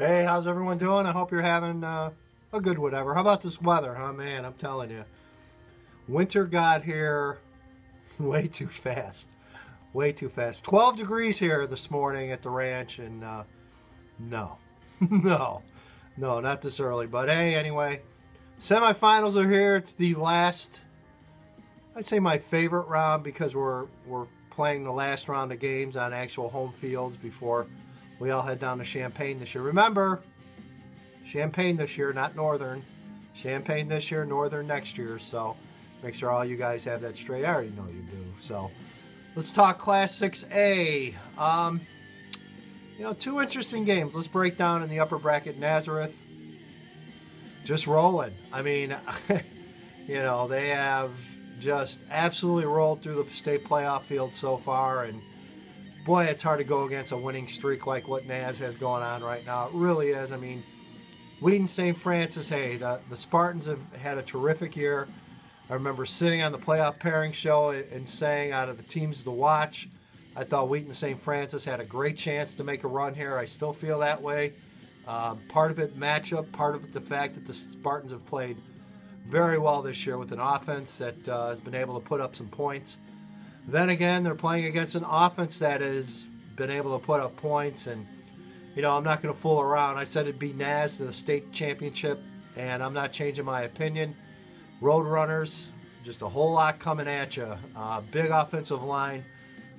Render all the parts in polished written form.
Hey, how's everyone doing? I hope you're having a good whatever. How about this weather, huh, man? I'm telling you. Winter got here way too fast. Way too fast. 12 degrees here this morning at the ranch, and no. no. No, not this early. But hey, anyway, semifinals are here. It's the last, I'd say my favorite round because we're playing the last round of games on actual home fields before we all head down to Champaign this year. Remember, Champaign this year, not Northern. Champaign this year, Northern next year. So make sure all you guys have that straight. I already know you do. So let's talk Class 6A. Two interesting games. Let's break down in the upper bracket. Nazareth just rolling. I mean, they have just absolutely rolled through the state playoff field so far, and boy, it's hard to go against a winning streak like what Naz has going on right now. It really is. I mean, Wheaton St. Francis, hey, the Spartans have had a terrific year. I remember sitting on the playoff pairing show and saying out of the teams to watch, I thought Wheaton St. Francis had a great chance to make a run here. I still feel that way. Part of it matchup, part of it the fact that the Spartans have played very well this year with an offense that has been able to put up some points. Then again, they're playing against an offense that has been able to put up points. And, I'm not going to fool around. I said it'd be Naz to the state championship, and I'm not changing my opinion. Roadrunners, just a whole lot coming at you. Big offensive line,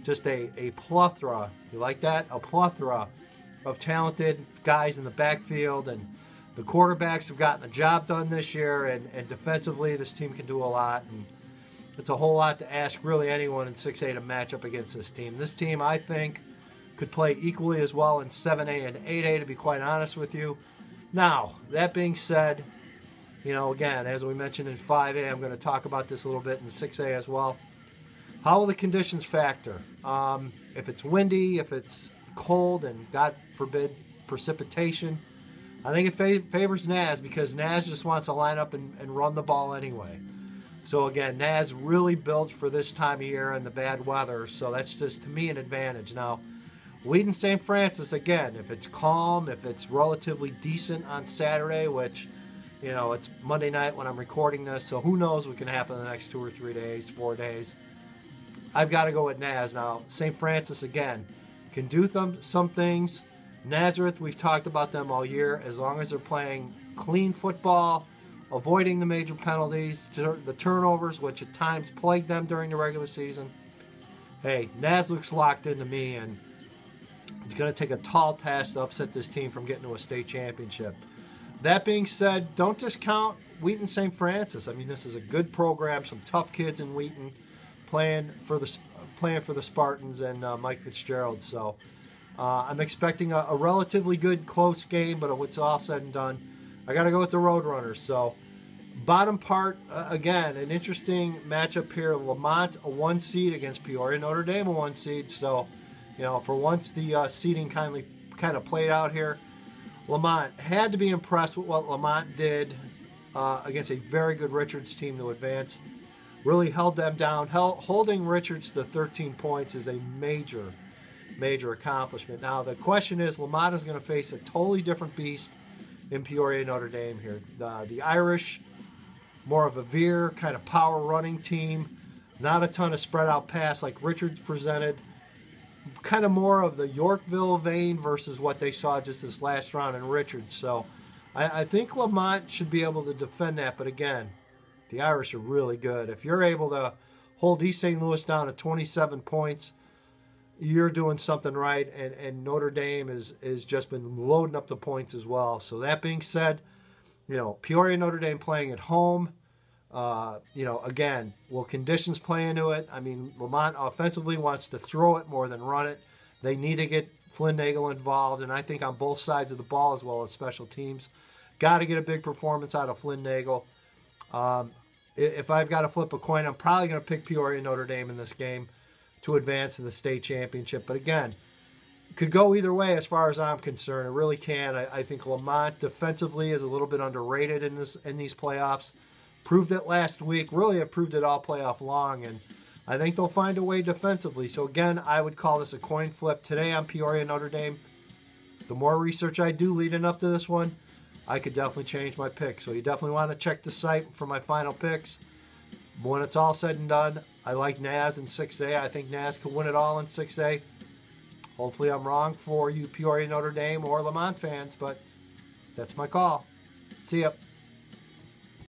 just a plethora. You like that? A plethora of talented guys in the backfield. And the quarterbacks have gotten the job done this year. And defensively, this team can do a lot. And it's a whole lot to ask really anyone in 6A to match up against this team. This team, I think, could play equally as well in 7A and 8A, to be quite honest with you. Now, that being said, again, as we mentioned in 5A, I'm going to talk about this a little bit in 6A as well. How will the conditions factor? If it's windy, if it's cold, and God forbid, precipitation, I think it favors Naz because Naz just wants to line up and run the ball anyway. So again, Naz really built for this time of year and the bad weather, so that's just, to me, an advantage. Now, Wheaton St. Francis, again, if it's calm, if it's relatively decent on Saturday, which, it's Monday night when I'm recording this, so who knows what can happen in the next 2 or 3 days, 4 days. I've got to go with Naz. Now, St. Francis, again, can do some things. Nazareth, we've talked about them all year. As long as they're playing clean football, avoiding the major penalties, the turnovers, which at times plagued them during the regular season. Hey, Naz looks locked into me, and it's going to take a tall task to upset this team from getting to a state championship. That being said, don't discount Wheaton St. Francis. I mean, this is a good program, some tough kids in Wheaton playing for the Spartans and Mike Fitzgerald. So I'm expecting a relatively good, close game, but when it's all said and done, I got to go with the Roadrunners. So bottom part, again, an interesting matchup here. Lamont, a 1 seed against Peoria. Notre Dame, a 1 seed. So, for once the seeding kind of played out here. Lamont had to be impressed with what Lamont did against a very good Richards team to advance. Really held them down. Holding Richards to 13 points is a major, major accomplishment. Now, the question is, Lamont is going to face a totally different beast in Peoria, Notre Dame here. The Irish, more of a veer, kind of power running team. Not a ton of spread out pass like Richards presented. Kind of more of the Yorkville vein versus what they saw just this last round in Richards. So I think Lamont should be able to defend that. But again, the Irish are really good. If you're able to hold East St. Louis down to 27 points, you're doing something right, and Notre Dame is just been loading up the points as well. So that being said, Peoria, Notre Dame playing at home. Again, will conditions play into it? I mean, Lamont offensively wants to throw it more than run it. They need to get Flynn Nagel involved, and I think on both sides of the ball as well as special teams. Got to get a big performance out of Flynn Nagel. If I've got to flip a coin, I'm probably going to pick Peoria, Notre Dame in this game to advance to the state championship. But again, could go either way as far as I'm concerned. It really can. I think Lamont defensively is a little bit underrated in these playoffs. Proved it last week. Really have proved it all playoff long, and I think they'll find a way defensively. So again, I would call this a coin flip. Today on Peoria, Notre Dame, the more research I do leading up to this one, I could definitely change my pick. So you definitely want to check the site for my final picks. When it's all said and done, I like Naz in 6A. I think Naz can win it all in 6A. Hopefully I'm wrong for you Peoria Notre Dame or Lamont fans, but that's my call. See ya.